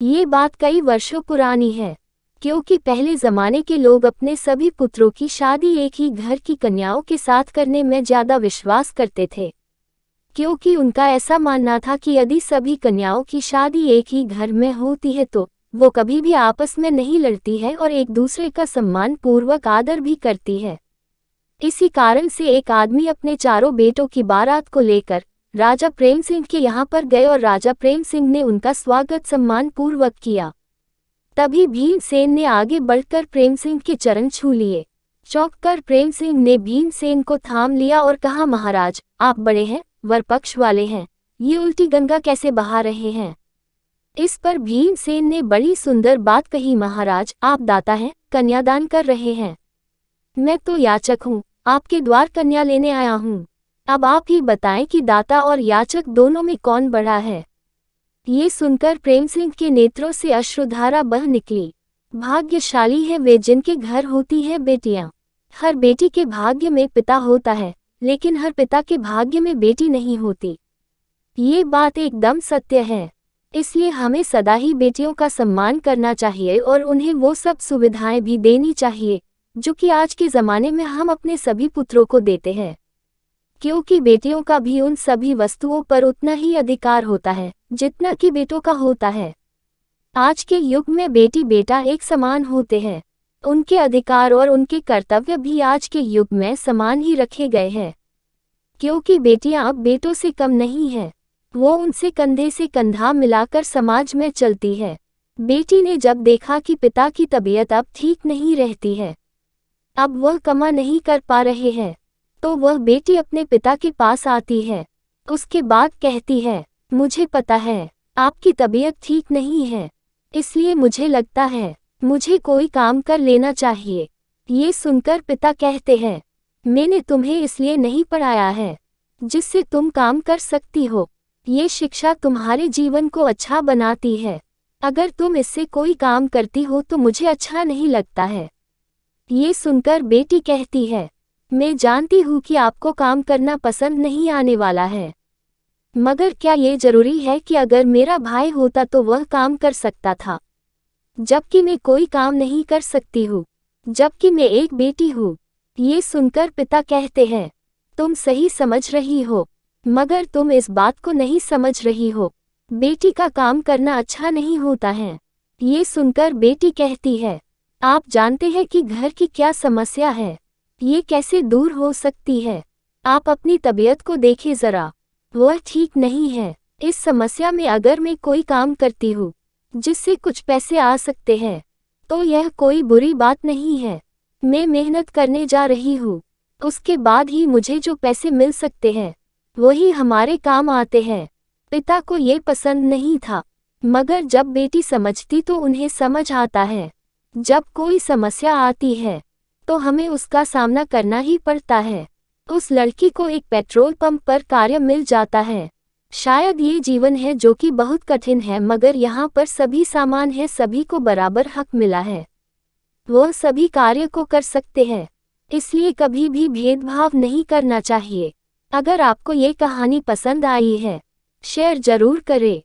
ये बात कई वर्षों पुरानी है, क्योंकि पहले जमाने के लोग अपने सभी पुत्रों की शादी एक ही घर की कन्याओं के साथ करने में ज्यादा विश्वास करते थे, क्योंकि उनका ऐसा मानना था कि यदि सभी कन्याओं की शादी एक ही घर में होती है तो वो कभी भी आपस में नहीं लड़ती है और एक दूसरे का सम्मान पूर्वक आदर भी करती है। इसी कारण से एक आदमी अपने चारों बेटों की बारात को लेकर राजा प्रेम सिंह के यहाँ पर गए और राजा प्रेम सिंह ने उनका स्वागत सम्मान पूर्वक किया। तभी भीमसेन ने आगे बढ़कर प्रेम सिंह के चरण छू लिए। चौंक कर प्रेम सिंह ने भीमसेन को थाम लिया और कहा, महाराज आप बड़े हैं, वर पक्ष वाले हैं, ये उल्टी गंगा कैसे बहा रहे हैं? इस पर भीमसेन ने बड़ी सुंदर बात कही, महाराज आप दाता हैं, कन्यादान कर रहे हैं, मैं तो याचक हूँ, आपके द्वार कन्या लेने आया हूँ। अब आप ही बताएं कि दाता और याचक दोनों में कौन बड़ा है? ये सुनकर प्रेम सिंह के नेत्रों से अश्रुधारा बह निकली। भाग्यशाली है वे जिनके घर होती है बेटियां। हर बेटी के भाग्य में पिता होता है, लेकिन हर पिता के भाग्य में बेटी नहीं होती। ये बात एकदम सत्य है। इसलिए हमें सदा ही बेटियों का सम्मान करना चाहिए और उन्हें वो सब सुविधाएं भी देनी चाहिए जो कि आज के ज़माने में हम अपने सभी पुत्रों को देते हैं, क्योंकि बेटियों का भी उन सभी वस्तुओं पर उतना ही अधिकार होता है जितना कि बेटों का होता है। आज के युग में बेटी बेटा एक समान होते हैं, उनके अधिकार और उनके कर्तव्य भी आज के युग में समान ही रखे गए हैं, क्योंकि बेटियां अब बेटों से कम नहीं हैं, वो उनसे कंधे से कंधा मिलाकर समाज में चलती है। बेटी ने जब देखा कि पिता की तबीयत अब ठीक नहीं रहती है, अब वह कमा नहीं कर पा रहे हैं, तो वह बेटी अपने पिता के पास आती है। उसके बाद कहती है, मुझे पता है आपकी तबीयत ठीक नहीं है, इसलिए मुझे लगता है मुझे कोई काम कर लेना चाहिए। ये सुनकर पिता कहते हैं, मैंने तुम्हें इसलिए नहीं पढ़ाया है जिससे तुम काम कर सकती हो, ये शिक्षा तुम्हारे जीवन को अच्छा बनाती है। अगर तुम इससे कोई काम करती हो तो मुझे अच्छा नहीं लगता है। ये सुनकर बेटी कहती है, मैं जानती हूँ कि आपको काम करना पसंद नहीं आने वाला है, मगर क्या ये जरूरी है कि अगर मेरा भाई होता तो वह काम कर सकता था, जबकि मैं कोई काम नहीं कर सकती हूँ, जबकि मैं एक बेटी हूँ। ये सुनकर पिता कहते हैं, तुम सही समझ रही हो, मगर तुम इस बात को नहीं समझ रही हो, बेटी का काम करना अच्छा नहीं होता है। ये सुनकर बेटी कहती है, आप जानते हैं कि घर की क्या समस्या है, ये कैसे दूर हो सकती है? आप अपनी तबीयत को देखिए जरा, वह ठीक नहीं है। इस समस्या में अगर मैं कोई काम करती हूँ जिससे कुछ पैसे आ सकते हैं तो यह कोई बुरी बात नहीं है। मैं मेहनत करने जा रही हूँ, उसके बाद ही मुझे जो पैसे मिल सकते हैं वही हमारे काम आते हैं। पिता को ये पसंद नहीं था, मगर जब बेटी समझती तो उन्हें समझ आता है। जब कोई समस्या आती है तो हमें उसका सामना करना ही पड़ता है। उस लड़की को एक पेट्रोल पंप पर कार्य मिल जाता है। शायद ये जीवन है जो कि बहुत कठिन है, मगर यहाँ पर सभी सामान है, सभी को बराबर हक मिला है, वह सभी कार्य को कर सकते हैं। इसलिए कभी भी भेदभाव नहीं करना चाहिए। अगर आपको ये कहानी पसंद आई है, शेयर जरूर करें।